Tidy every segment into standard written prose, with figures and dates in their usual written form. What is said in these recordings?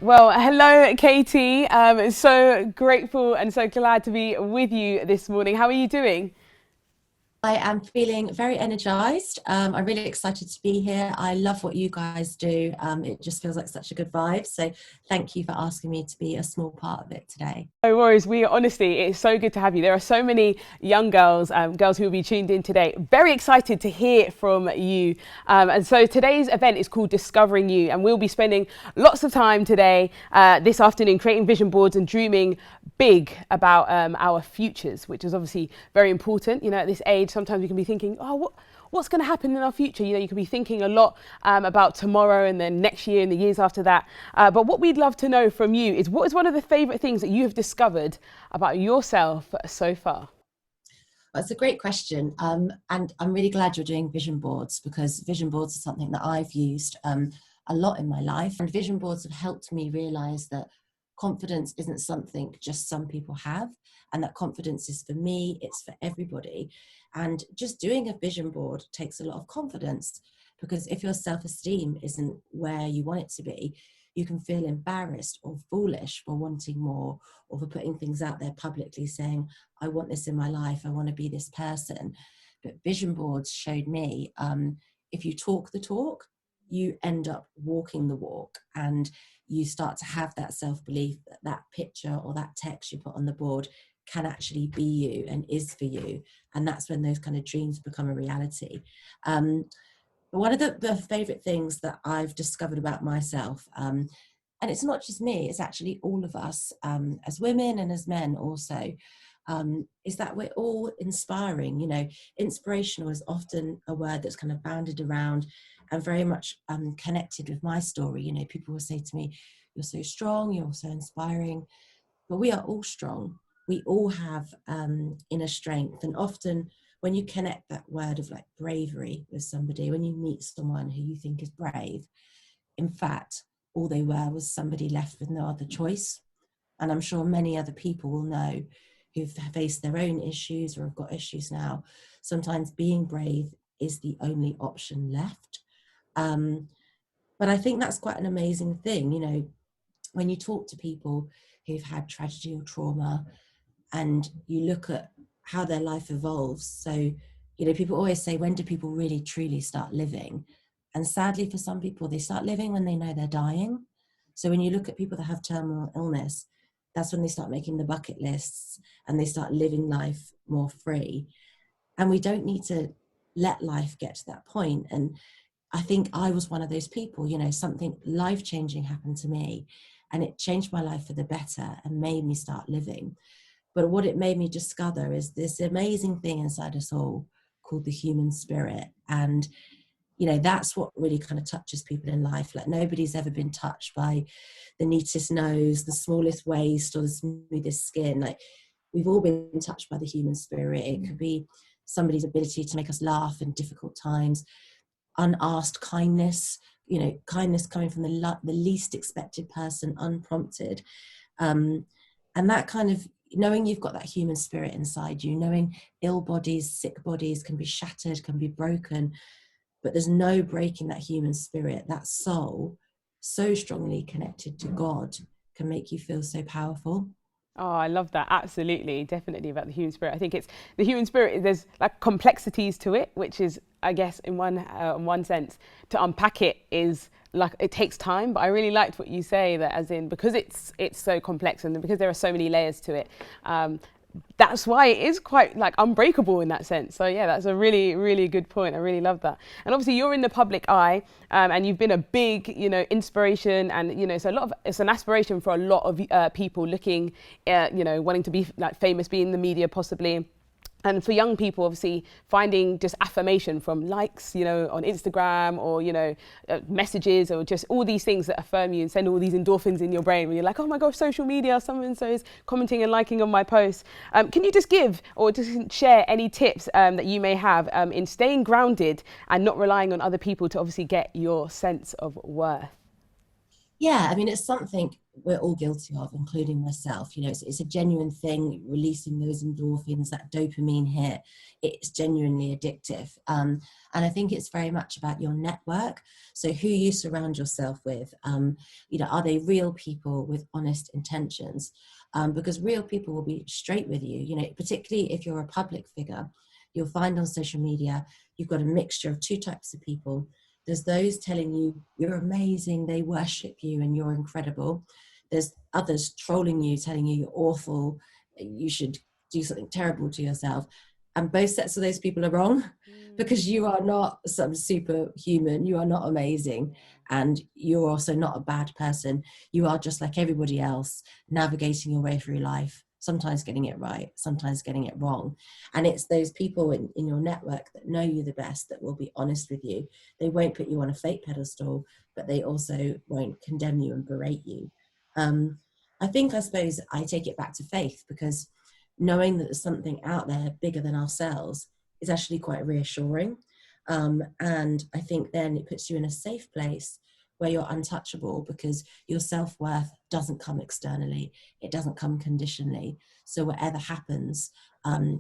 Well, hello, Katie. So grateful and so glad to be with you this morning. How are you doing? I am feeling very energized. I'm really excited to be here. I love what you guys do. It just feels like such a good vibe. So thank you for asking me to be a small part of it today. No worries. We honestly, it's so good to have you. There are so many young girls, girls who will be tuned in today. Very excited to hear from you. And so today's event is called Discovering You, and we'll be spending lots of time today, this afternoon, creating vision boards and dreaming big about our futures, which is obviously very important. You know, at this age, sometimes we can be thinking, oh, what's going to happen in our future? You know, you could be thinking a lot about tomorrow and then next year and the years after that. But what we'd love to know from you is, what is one of the favourite things that you have discovered about yourself so far? That's a great question. And I'm really glad you're doing vision boards because vision boards are something that I've used a lot in my life. And vision boards have helped me realize that confidence isn't something just some people have, and that confidence is for me, it's for everybody. And just doing a vision board takes a lot of confidence because if your self esteem isn't where you want it to be, you can feel embarrassed or foolish for wanting more or for putting things out there publicly saying, I want this in my life, I want to be this person. But vision boards showed me if you talk the talk, you end up walking the walk, and you start to have that self-belief that that picture or that text you put on the board can actually be you and is for you. And that's when those kind of dreams become a reality. But one of the favorite things that I've discovered about myself, and it's not just me, it's actually all of us as women and as men also, is that we're all inspiring. You know, inspirational is often a word that's kind of bounded around and very much connected with my story. You know, people will say to me, you're so strong, you're so inspiring, but we are all strong. We all have inner strength. And often when you connect that word of like bravery with somebody, when you meet someone who you think is brave, in fact, all they were was somebody left with no other choice. And I'm sure many other people will know who've faced their own issues or have got issues now. Sometimes being brave is the only option left. Um, but I think that's quite an amazing thing, you know, when you talk to people who've had tragedy or trauma and you look at how their life evolves. So, you know, people always say, when do people really truly start living? And sadly, for some people, they start living when they know they're dying. So when you look at people that have terminal illness, that's when they start making the bucket lists and they start living life more free. And we don't need to let life get to that point. And I think I was one of those people, you know, something life changing happened to me and it changed my life for the better and made me start living. But what it made me discover is this amazing thing inside us all called the human spirit. And, you know, that's what really kind of touches people in life. Like nobody's ever been touched by the neatest nose, the smallest waist, or the smoothest skin. Like we've all been touched by the human spirit. It could be somebody's ability to make us laugh in difficult times, unasked kindness, you know, kindness coming from the least expected person, unprompted. And that kind of knowing you've got that human spirit inside you, knowing ill bodies, sick bodies can be shattered, can be broken, but there's no breaking that human spirit. That soul, so strongly connected to God, can make you feel so powerful. Oh, I love that. Absolutely, definitely about the human spirit. I think it's the human spirit. There's like complexities to it, which is, I guess, in one sense, to unpack it is like it takes time. But I really liked what you say that, as in, because it's so complex and because there are so many layers to it. That's why it is quite like unbreakable in that sense. So yeah, that's a really, really good point. I really love that. And obviously you're in the public eye, and you've been a big, you know, inspiration, and you know, so it's an aspiration for a lot of people looking, you know, wanting to be like famous, be in the media possibly. And for young people, obviously, finding just affirmation from likes, you know, on Instagram or, you know, messages or just all these things that affirm you and send all these endorphins in your brain when you're like, oh my gosh, social media, someone so is commenting and liking on my posts. Can you just give or just share any tips that you may have in staying grounded and not relying on other people to obviously get your sense of worth? Yeah, I mean, it's something we're all guilty of, including myself. You know, it's a genuine thing, releasing those endorphins, that dopamine hit. It's genuinely addictive. And I think it's very much about your network. So who you surround yourself with, you know, are they real people with honest intentions? Because real people will be straight with you, you know, particularly if you're a public figure. You'll find on social media, you've got a mixture of two types of people. There's those telling you you're amazing, they worship you and you're incredible. There's others trolling you, telling you you're awful, you should do something terrible to yourself. And both sets of those people are wrong, because you are not some superhuman, you are not amazing, and you're also not a bad person. You are just like everybody else, navigating your way through life, sometimes getting it right, sometimes getting it wrong. And it's those people in your network that know you the best that will be honest with you. They won't put you on a fake pedestal, but they also won't condemn you and berate you. I suppose I take it back to faith, because knowing that there's something out there bigger than ourselves is actually quite reassuring. And I think then it puts you in a safe place where you're untouchable, because your self-worth doesn't come externally, it doesn't come conditionally. So whatever happens,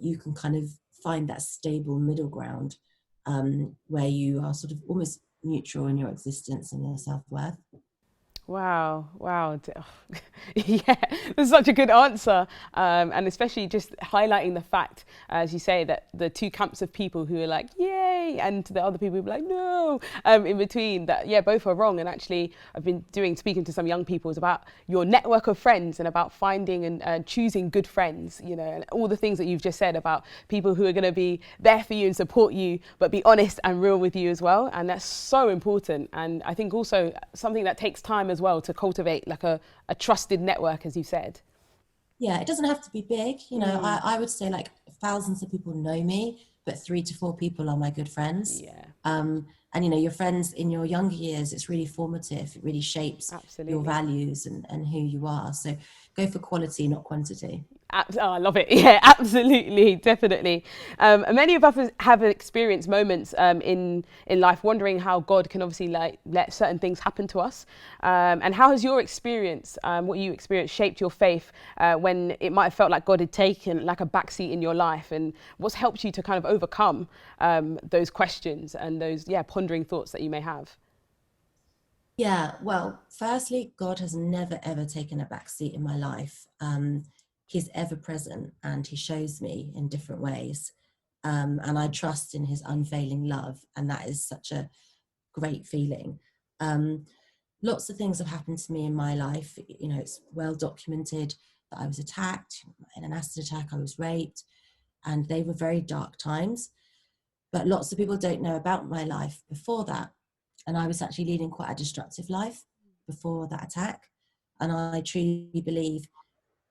you can kind of find that stable middle ground, where you are sort of almost neutral in your existence and your self-worth. Wow, wow. Yeah, that's such a good answer. And especially just highlighting the fact, as you say, that the two camps of people who are like, yay, and the other people who are like, no, in between, that, yeah, both are wrong. And actually, I've been speaking to some young people, is about your network of friends and about finding and choosing good friends, you know, and all the things that you've just said about people who are going to be there for you and support you, but be honest and real with you as well. And that's so important. And I think also something that takes time as well to cultivate, like a trusted network, as you said. Yeah, it doesn't have to be big. You know, I would say like thousands of people know me, but 3 to 4 people are my good friends. Yeah. And, you know, your friends in your younger years, it's really formative. It really shapes your values and who you are. So go for quality, not quantity. Oh, I love it. Yeah, absolutely, definitely. And many of us have experienced moments in life wondering how God can obviously like let certain things happen to us. And how has your experience, what you experienced, shaped your faith when it might have felt like God had taken like a backseat in your life? And what's helped you to kind of overcome those questions and those, pondering thoughts that you may have? Yeah, well, firstly, God has never, ever taken a backseat in my life. He's ever present and he shows me in different ways. And I trust in his unfailing love. And that is such a great feeling. Lots of things have happened to me in my life. You know, it's well documented that I was attacked in an acid attack, I was raped, and they were very dark times. But lots of people don't know about my life before that. And I was actually leading quite a destructive life before that attack. And I truly believe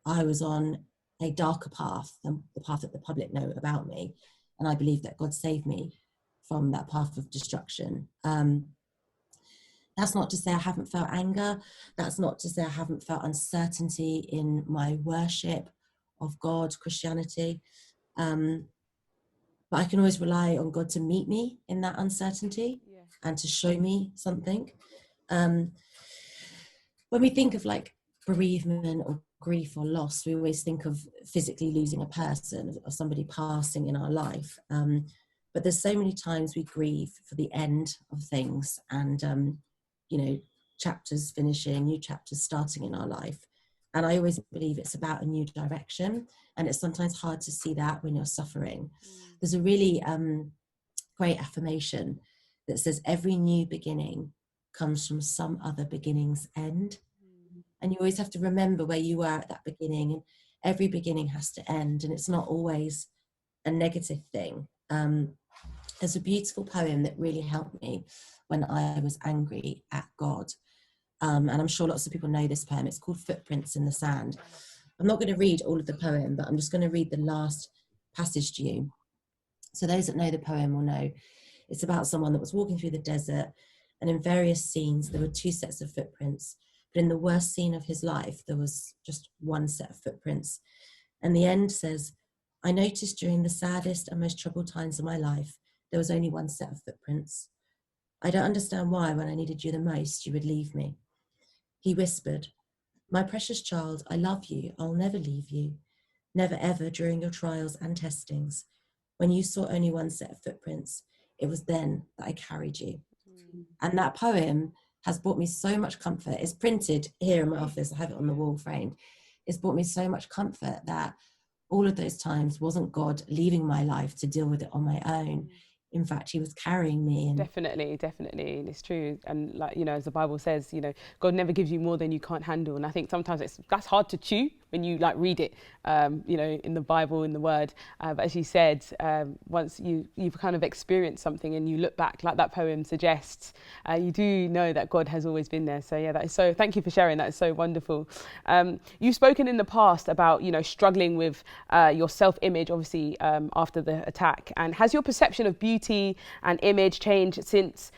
I was on a darker path than the path that the public know about me. And I believe that God saved me from that path of destruction. That's not to say I haven't felt anger. That's not to say I haven't felt uncertainty in my worship of God, Christianity. But I can always rely on God to meet me in that uncertainty and to show me something. When we think of like bereavement or grief or loss, we always think of physically losing a person or somebody passing in our life. But there's so many times we grieve for the end of things and, you know, chapters finishing, new chapters starting in our life. And I always believe it's about a new direction. And it's sometimes hard to see that when you're suffering. There's a really great affirmation that says every new beginning comes from some other beginning's end. And you always have to remember where you were at that beginning, and every beginning has to end, and it's not always a negative thing. There's a beautiful poem that really helped me when I was angry at God. And I'm sure lots of people know this poem. It's called Footprints in the Sand. I'm not going to read all of the poem, but I'm just going to read the last passage to you. So those that know the poem will know it's about someone that was walking through the desert, and in various scenes there were 2 sets of footprints, but in the worst scene of his life there was just 1 set of footprints. And the end says, I noticed during the saddest and most troubled times of my life there was only 1 set of footprints. I don't understand why when I needed you the most you would leave me. He whispered, My precious child, I love you. I'll never leave you. Never ever during your trials and testings. When you saw only one set of footprints, it was then that I carried you. And that poem has brought me so much comfort. It's printed here in my office. I have it on the wall framed. It's brought me so much comfort that all of those times wasn't God leaving my life to deal with it on my own. In fact, he was carrying me. And Definitely, definitely, and it's true. And like, you know, as the Bible says, you know, God never gives you more than you can't handle. And I think sometimes that's hard to chew when you like read it, you know, in the Bible, in the Word. But as you said, once you've kind of experienced something and you look back, like that poem suggests, you do know that God has always been there. So yeah, that is so. Thank you for sharing. That is so wonderful. You've spoken in the past about, you know, struggling with your self-image, obviously after the attack. And has your perception of beauty and image changed since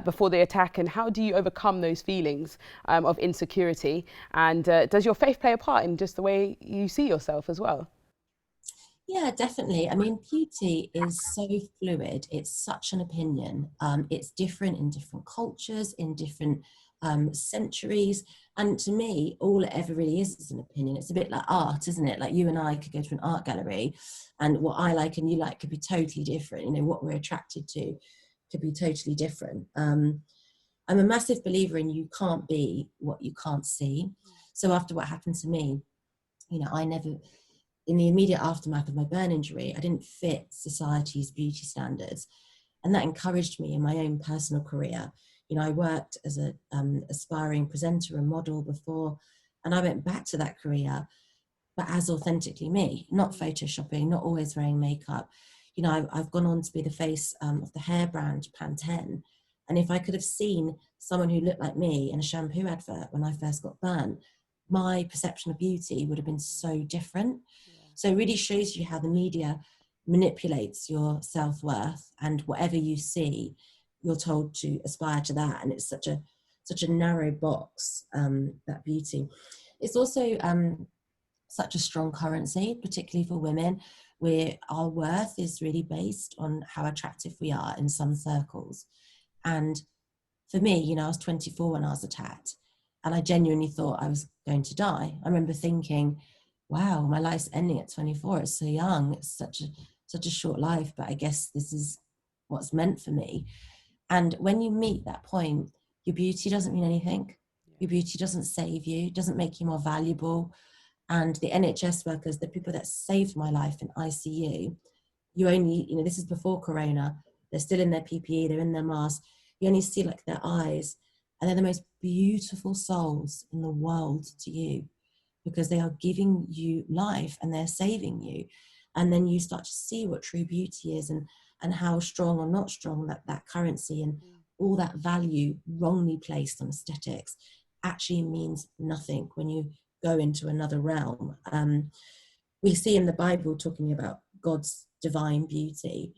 before the attack? And how do you overcome those feelings of insecurity? And does your faith play a part in just the way you see yourself as well? yeah, definitely. I mean, beauty is so fluid. It's such an opinion. It's different in different cultures, in different centuries. And to me, all it ever really is an opinion. It's a bit like art, isn't it? Like you and I could go to an art gallery, and what I like and you like could be totally different. You know, what we're attracted to could be totally different. I'm a massive believer in you can't be what you can't see. So after what happened to me, you know, I never, in the immediate aftermath of my burn injury, I didn't fit society's beauty standards. And that encouraged me in my own personal career. You know, I worked as an aspiring presenter and model before, and I went back to that career, but as authentically me, not photoshopping, not always wearing makeup. You know, I've gone on to be the face of the hair brand Pantene. And if I could have seen someone who looked like me in a shampoo advert when I first got burnt, my perception of beauty would have been so different. So it really shows you how the media manipulates your self-worth, and whatever you see, you're told to aspire to that. And it's such a narrow box, that beauty. It's also such a strong currency, particularly for women, where our worth is really based on how attractive we are in some circles. And for me, you know, I was 24 when I was attacked, and I genuinely thought I was going to die. I remember thinking, wow, my life's ending at 24. It's so young. It's such a short life, but I guess this is what's meant for me. And when you meet that point, your beauty doesn't mean anything. Your beauty doesn't save you, doesn't make you more valuable. And the NHS workers, the people that saved my life in ICU, you only, you know, this is before Corona, they're still in their PPE, they're in their mask, you only see like their eyes, and they're the most beautiful souls in the world to you, because they are giving you life and they're saving you. And then you start to see what true beauty is, and how strong or not strong that currency and all that value wrongly placed on aesthetics actually means nothing when you go into another realm. We see in the Bible talking about God's divine beauty,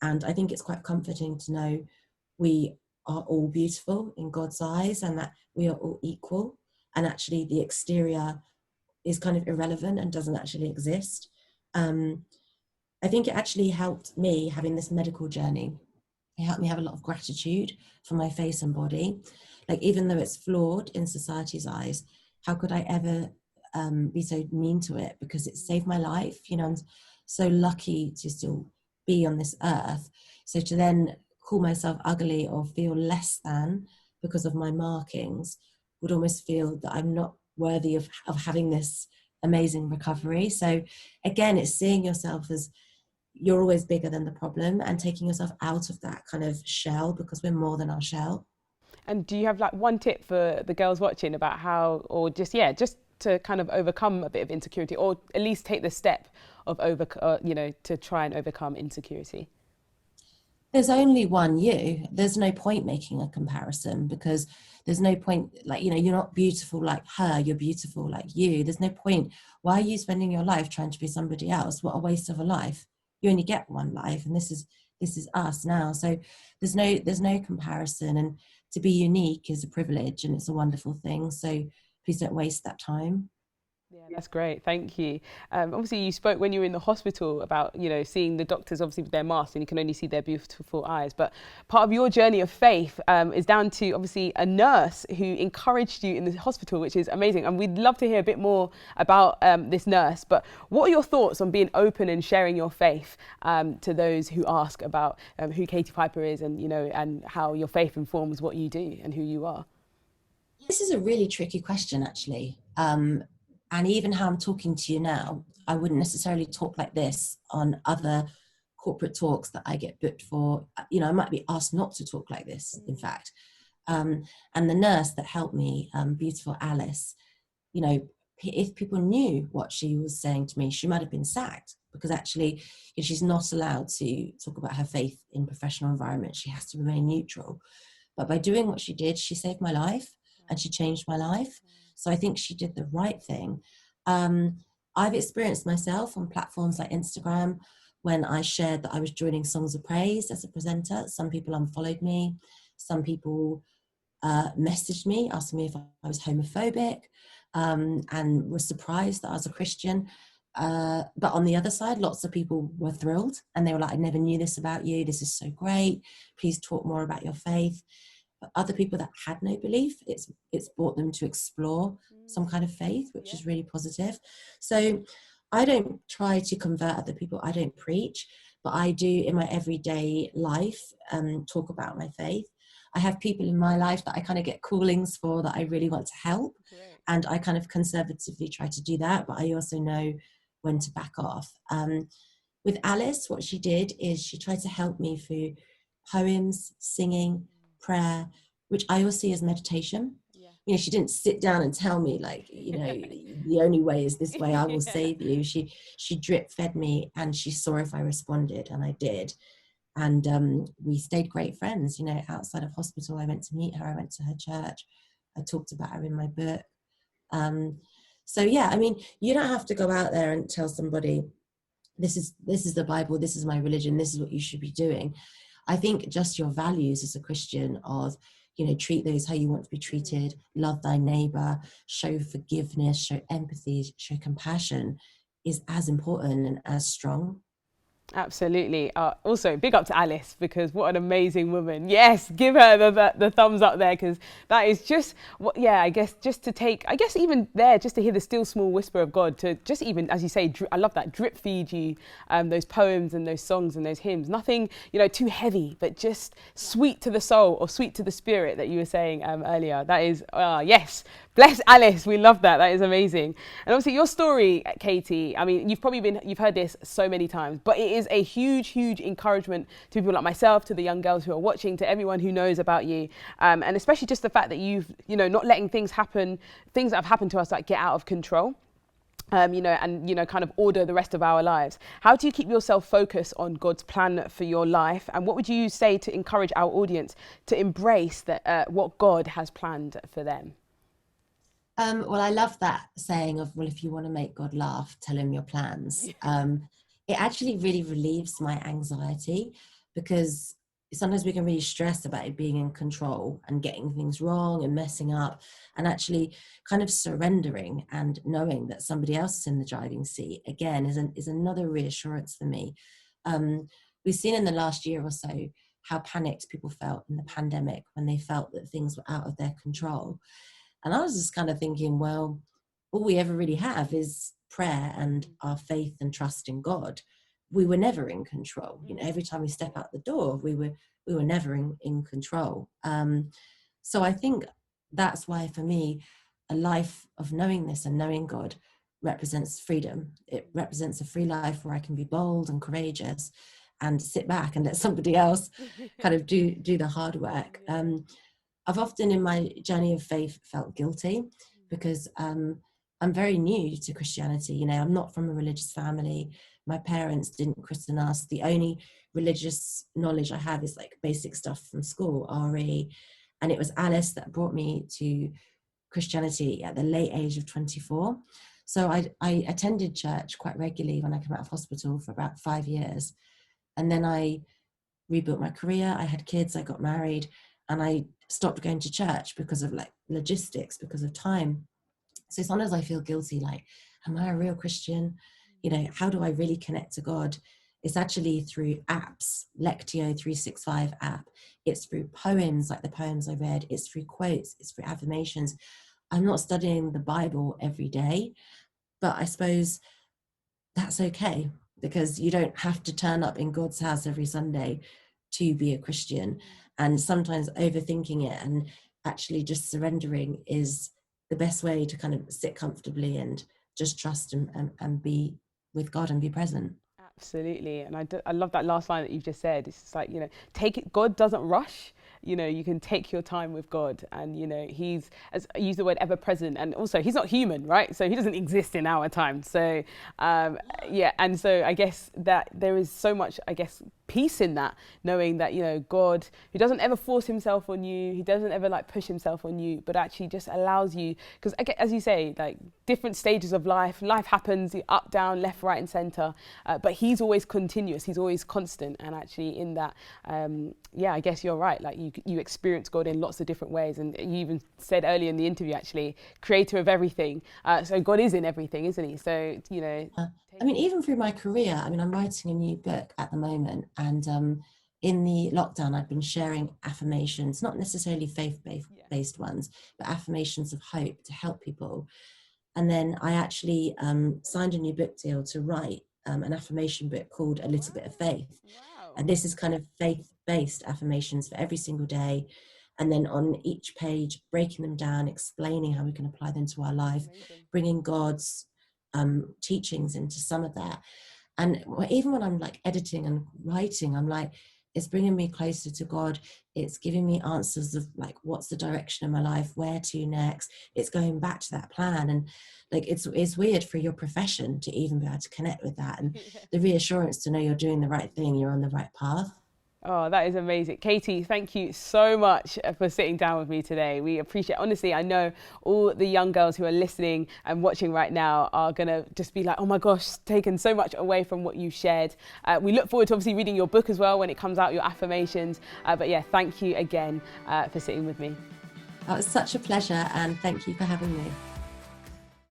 and I think it's quite comforting to know we are all beautiful in God's eyes, and that we are all equal, and actually the exterior is kind of irrelevant and doesn't actually exist. I think it actually helped me having this medical journey. It helped me have a lot of gratitude for my face and body. Like, even though it's flawed in society's eyes, how could I ever be so mean to it? Because it saved my life. You know, I'm so lucky to still be on this earth. So to then call myself ugly or feel less than because of my markings would almost feel that I'm not worthy of having this amazing recovery. So again, it's seeing yourself as you're always bigger than the problem, and taking yourself out of that kind of shell, because we're more than our shell. And do you have like one tip for the girls watching about how, or just, yeah, just to kind of overcome a bit of insecurity, or at least take the step of you know, to try and overcome insecurity? There's only one you. There's no point making a comparison, because there's no point, like, you know, you're not beautiful like her, you're beautiful like you. There's no point. Why are you spending your life trying to be somebody else? What a waste of a life. You only get one life, and this is us now. So there's no comparison, and to be unique is a privilege, and it's a wonderful thing. So please don't waste that time. Yeah, that's great. Thank you. Obviously, you spoke when you were in the hospital about, seeing the doctors obviously with their masks and you can only see their beautiful eyes. But part of your journey of faith is down to obviously a nurse who encouraged you in the hospital, which is amazing. And we'd love to hear a bit more about this nurse. But what are your thoughts on being open and sharing your faith to those who ask about who Katie Piper is and, and how your faith informs what you do and who you are? This is a really tricky question, actually. And even how I'm talking to you now, I wouldn't necessarily talk like this on other corporate talks that I get booked for. I might be asked not to talk like this, in fact. And the nurse that helped me, beautiful Alice, if people knew what she was saying to me, she might have been sacked, because actually she's not allowed to talk about her faith in professional environments. She has to remain neutral. But by doing what she did, she saved my life and she changed my life. So I think she did the right thing. I've experienced myself on platforms like Instagram when I shared that I was joining Songs of Praise as a presenter. Some people unfollowed me. Some people messaged me, asking me if I was homophobic, and was surprised that I was a Christian. But on the other side, lots of people were thrilled and they were like, I never knew this about you. This is so great. Please talk more about your faith. But other people that had no belief, it's brought them to explore some kind of faith, which is really positive. So I don't try to convert other people. I don't preach, but I do in my everyday life talk about my faith. I have people in my life that I kind of get callings for that I really want to help. Right. And I kind of conservatively try to do that, but I also know when to back off. With Alice, what she did is she tried to help me through poems, singing, prayer, which I also see as meditation. Yeah. She didn't sit down and tell me like, the only way is this way, I will save you. She drip fed me and she saw if I responded, and I did. And we stayed great friends, outside of hospital. I went to meet her, I went to her church, I talked about her in my book. So yeah, I mean, you don't have to go out there and tell somebody, this is the Bible, this is my religion, this is what you should be doing. I think just your values as a Christian of, treat those how you want to be treated, love thy neighbor, show forgiveness, show empathy, show compassion is as important and as strong. Absolutely. Also, big up to Alice, because what an amazing woman. Yes, give her the thumbs up there, because that is just what, I guess just to take, even there, just to hear the still small whisper of God, to just even, as you say, I love that, drip feed you those poems and those songs and those hymns. Nothing, too heavy, but just sweet to the soul or sweet to the spirit that you were saying earlier. That is, yes, bless Alice. We love that. That is amazing. And obviously your story, Katie, I mean, you've heard this so many times, but it is a huge, huge encouragement to people like myself, to the young girls who are watching, to everyone who knows about you. And especially just the fact that you've, not letting things that have happened to us like get out of control. And kind of order the rest of our lives. How do you keep yourself focused on God's plan for your life? And what would you say to encourage our audience to embrace what God has planned for them? Well, I love that saying of, well, if you want to make God laugh, tell him your plans. It actually really relieves my anxiety, because sometimes we can really stress about it being in control and getting things wrong and messing up, and actually kind of surrendering and knowing that somebody else is in the driving seat again is another reassurance for me. We've seen in the last year or so how panicked people felt in the pandemic when they felt that things were out of their control. And I was just kind of thinking, well, all we ever really have is prayer and our faith and trust in God. We were never in control. Every time we step out the door, we were never in control. So I think that's why, for me, a life of knowing this and knowing God represents freedom. It represents a free life where I can be bold and courageous and sit back and let somebody else kind of do the hard work. I've often in my journey of faith felt guilty, because I'm very new to Christianity. I'm not from a religious family. My parents didn't christen us. The only religious knowledge I have is like basic stuff from school, RE. And it was Alice that brought me to Christianity at the late age of 24. So I attended church quite regularly when I came out of hospital for about 5 years. And then I rebuilt my career. I had kids, I got married, and I stopped going to church because of like logistics, because of time. So sometimes I feel guilty, like, am I a real Christian? You know, how do I really connect to God? It's actually through apps, Lectio 365 app. It's through poems, like the poems I read. It's through quotes. It's through affirmations. I'm not studying the Bible every day, but I suppose that's okay, because you don't have to turn up in God's house every Sunday to be a Christian. And sometimes overthinking it and actually just surrendering is the best way to kind of sit comfortably and just trust and be with God and be present. Absolutely. And I love that last line that you've just said. It's just like, take it, God doesn't rush. You can take your time with God, and he's, as I use the word, ever present, and also he's not human, right? So he doesn't exist in our time. So yeah, and so I guess that there is so much, I guess, peace in that, knowing that God, who doesn't ever force himself on you, he doesn't ever like push himself on you, but actually just allows you, because as you say, like different stages of life happens, up, down, left, right, and center, but he's always continuous, he's always constant, and actually in that, yeah, I guess you're right. Like you experience God in lots of different ways, and you even said earlier in the interview, actually, creator of everything. So God is in everything, isn't he? So I mean, even through my career, I mean, I'm writing a new book at the moment, and in the lockdown, I've been sharing affirmations, not necessarily faith-based ones, but affirmations of hope to help people. And then I actually signed a new book deal to write an affirmation book called A Little Bit of Faith. Wow. And this is kind of faith-based affirmations for every single day. And then on each page, breaking them down, explaining how we can apply them to our life, Amazing. bringing God's teachings into some of that. And even when I'm like editing and writing, I'm like, it's bringing me closer to God. It's giving me answers of like, what's the direction of my life? Where to next? It's going back to that plan. And like, it's weird for your profession to even be able to connect with that. And the reassurance to know you're doing the right thing, you're on the right path. Oh, that is amazing. Katie, thank you so much for sitting down with me today. We appreciate, honestly, I know all the young girls who are listening and watching right now are going to just be like, oh my gosh, taken so much away from what you shared. We look forward to obviously reading your book as well when it comes out, your affirmations. But yeah, thank you again for sitting with me. It was such a pleasure, and thank you for having me.